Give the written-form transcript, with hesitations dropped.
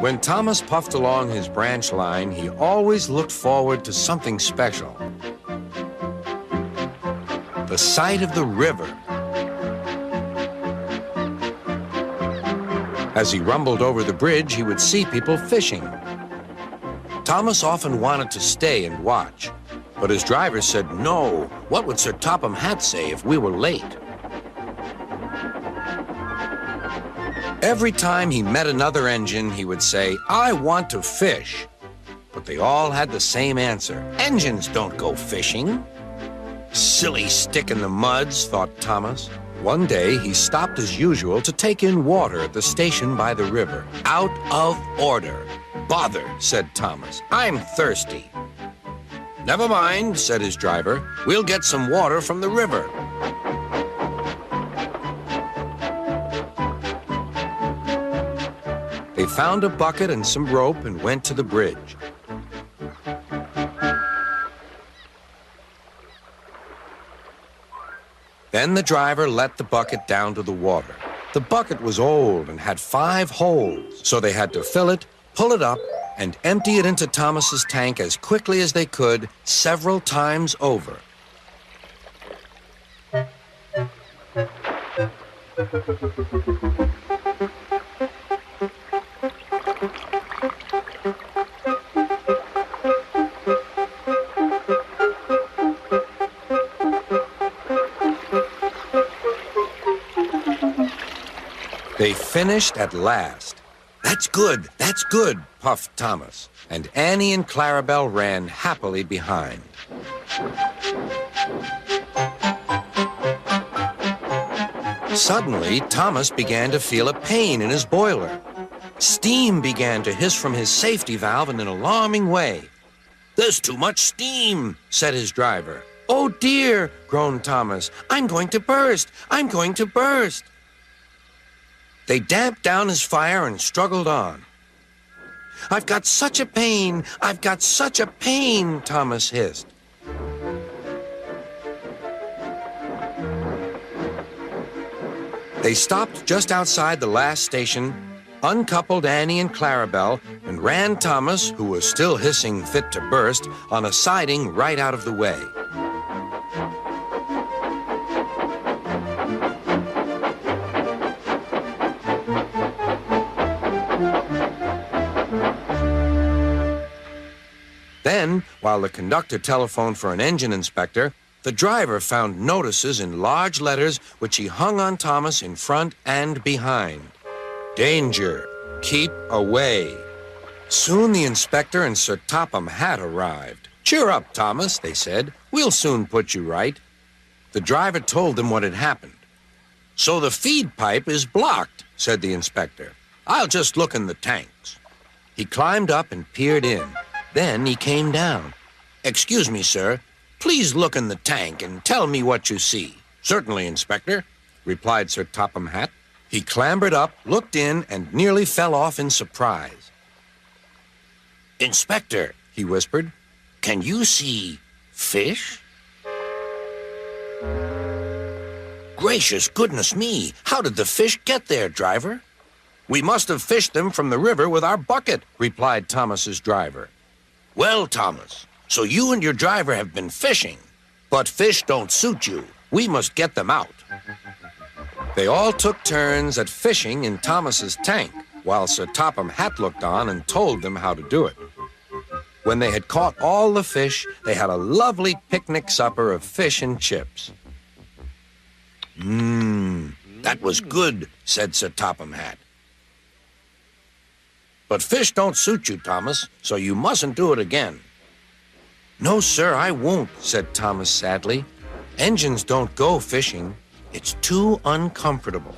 When Thomas puffed along his branch line, he always looked forward to something special. The sight of the river. As he rumbled over the bridge, he would see people fishing. Thomas often wanted to stay and watch, but his driver said no. What would Sir Topham Hatt say if we were late? Every time he met another engine, he would say, "I want to fish." But they all had the same answer. Engines don't go fishing. Silly stick in the muds, thought Thomas. One day, he stopped as usual to take in water at the station by the river. Out of order. Bother, said Thomas. I'm thirsty. Never mind, said his driver. We'll get some water from the river. They found a bucket and some rope and went to the bridge. Then the driver let the bucket down to the water. The bucket was old and had 5 holes, so they had to fill it, pull it up, and empty it into Thomas's tank as quickly as they could, several times over. They finished at last. That's good, puffed Thomas, and Annie and Clarabelle ran happily behind. Suddenly, Thomas began to feel a pain in his boiler. Steam began to hiss from his safety valve in an alarming way. There's too much steam, said his driver. Oh dear, groaned Thomas. I'm going to burst. I'm going to burst. They damped down his fire and struggled on. I've got such a pain, I've got such a pain, Thomas hissed. They stopped just outside the last station, uncoupled Annie and Clarabelle, and ran Thomas, who was still hissing fit to burst, on a siding right out of the way. Then, while the conductor telephoned for an engine inspector, the driver found notices in large letters which he hung on Thomas in front and behind. Danger, keep away. Soon the inspector and Sir Topham Hatt arrived. Cheer up, Thomas, they said. We'll soon put you right. The driver told them what had happened. So the feed pipe is blocked, said the inspector. I'll just look in the tanks. He climbed up and peered in. Then he came down. Excuse me, sir. Please look in the tank and tell me what you see. Certainly, Inspector, replied Sir Topham Hatt. He clambered up, looked in, and nearly fell off in surprise. Inspector, he whispered, can you see fish? Gracious goodness me, how did the fish get there, driver? We must have fished them from the river with our bucket, replied Thomas's driver. Well, Thomas, so you and your driver have been fishing, but fish don't suit you. We must get them out. They all took turns at fishing in Thomas's tank, while Sir Topham Hatt looked on and told them how to do it. When they had caught all the fish, they had a lovely picnic supper of fish and chips. That was good, said Sir Topham Hatt. But fish don't suit you, Thomas, so you mustn't do it again. No, sir, I won't, said Thomas sadly. Engines don't go fishing. It's too uncomfortable.